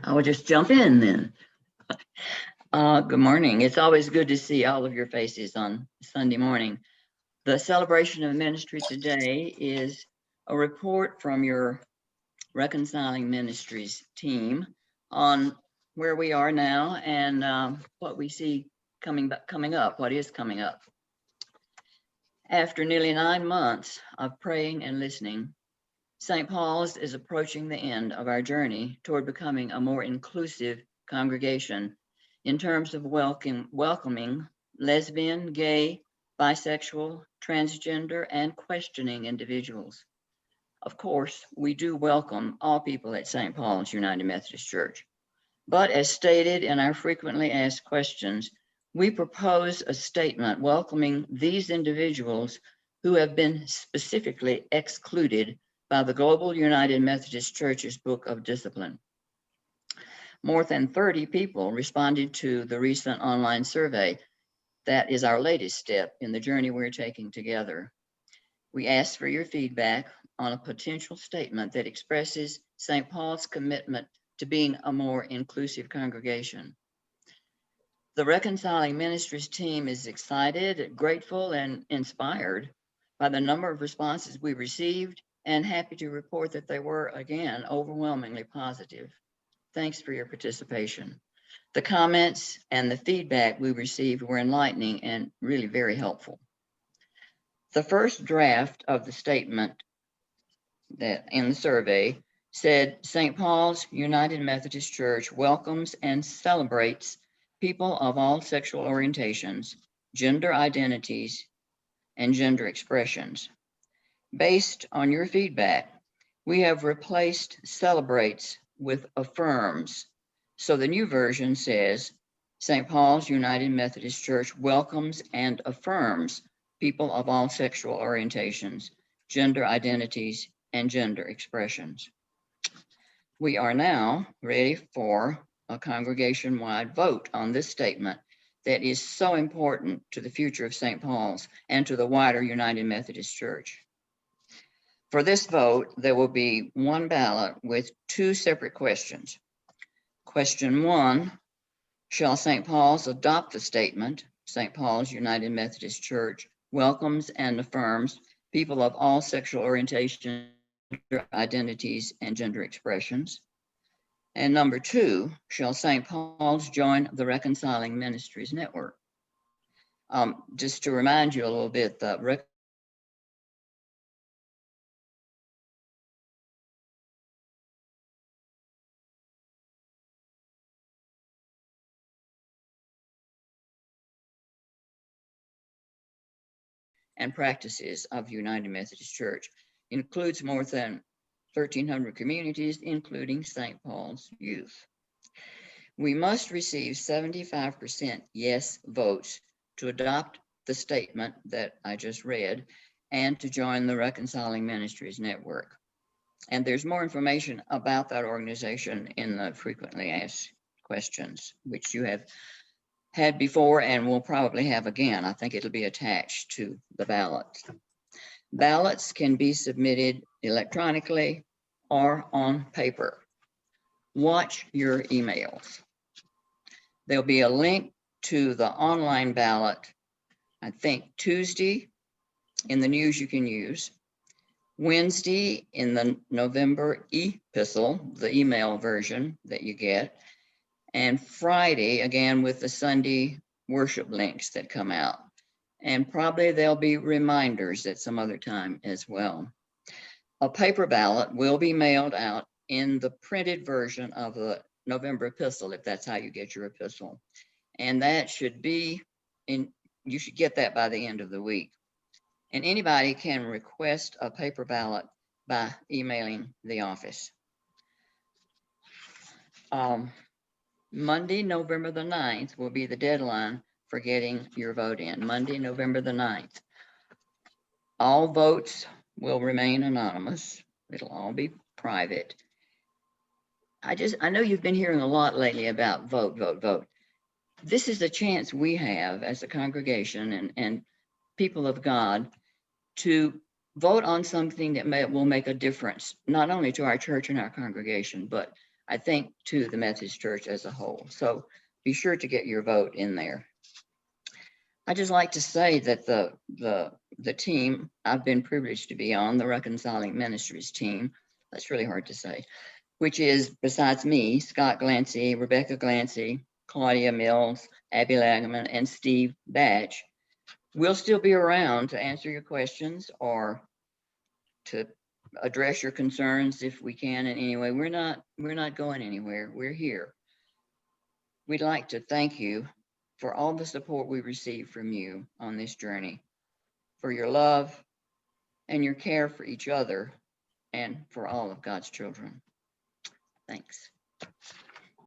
I will just jump in then. Good morning. It's always good to see all of your faces on Sunday morning. The celebration of ministry today is a report from your Reconciling Ministries team on where we are now and what we see coming up, what is coming up. After nearly 9 months of praying and listening, St. Paul's is approaching the end of our journey toward becoming a more inclusive congregation in terms of welcoming lesbian, gay, bisexual, transgender, and questioning individuals. Of course, we do welcome all people at St. Paul's United Methodist Church. But as stated in our frequently asked questions, we propose a statement welcoming these individuals who have been specifically excluded by the Global United Methodist Church's Book of Discipline. More than 30 people responded to the recent online survey. That is our latest step in the journey we're taking together. We ask for your feedback on a potential statement that expresses St. Paul's commitment to being a more inclusive congregation. The Reconciling Ministries team is excited, grateful, and inspired by the number of responses we received and happy to report that they were, again, overwhelmingly positive. Thanks for your participation. The comments and the feedback we received were enlightening and really very helpful. The first draft of the statement that in the survey said St. Paul's United Methodist Church welcomes and celebrates people of all sexual orientations, gender identities, and gender expressions. Based on your feedback, we have replaced celebrates with affirms. So the new version says St. Paul's United Methodist Church welcomes and affirms people of all sexual orientations, gender identities, and gender expressions. We are now ready for a congregation-wide vote on this statement that is so important to the future of St. Paul's and to the wider United Methodist Church. For this vote, there will be one ballot with two separate questions. Question 1, shall St. Paul's adopt the statement, St. Paul's United Methodist Church welcomes and affirms people of all sexual orientations, gender identities, and gender expressions? And number 2, shall St. Paul's join the Reconciling Ministries network? Just to remind you a little bit, the and practices of United Methodist Church includes more than 1,300 communities, including St. Paul's youth. We must receive 75% yes votes to adopt the statement that I just read and to join the Reconciling Ministries network. And there's more information about that organization in the frequently asked questions, which you have had before and will probably have again. I think it'll be attached to the ballots. Ballots can be submitted electronically or on paper. Watch your emails. There'll be a link to the online ballot, I think Tuesday in the news you can use, Wednesday in the November epistle, the email version that you get, and Friday again with the Sunday worship links that come out. And probably there'll be reminders at some other time as well. A paper ballot will be mailed out in the printed version of the November epistle, if that's how you get your epistle. And that should be you should get that by the end of the week. And anybody can request a paper ballot by emailing the office. Monday, November the 9th will be the deadline for getting your vote in. Monday, November the 9th. All votes will remain anonymous. It'll all be private. I know you've been hearing a lot lately about vote, vote, vote. This is a chance we have as a congregation and people of God to vote on something that will make a difference, not only to our church and our congregation, but I think, to the Methodist Church as a whole. So be sure to get your vote in there. I just like to say that the team I've been privileged to be on, the Reconciling Ministries team, that's really hard to say, which is, besides me, Scott Glancy, Rebecca Glancy, Claudia Mills, Abby Lagaman, and Steve Batch, will still be around to answer your questions or to address your concerns if we can in any way. We're not going anywhere. We're here. We'd like to thank you for all the support we receive from you on this journey, for your love and your care for each other and for all of God's children. Thanks.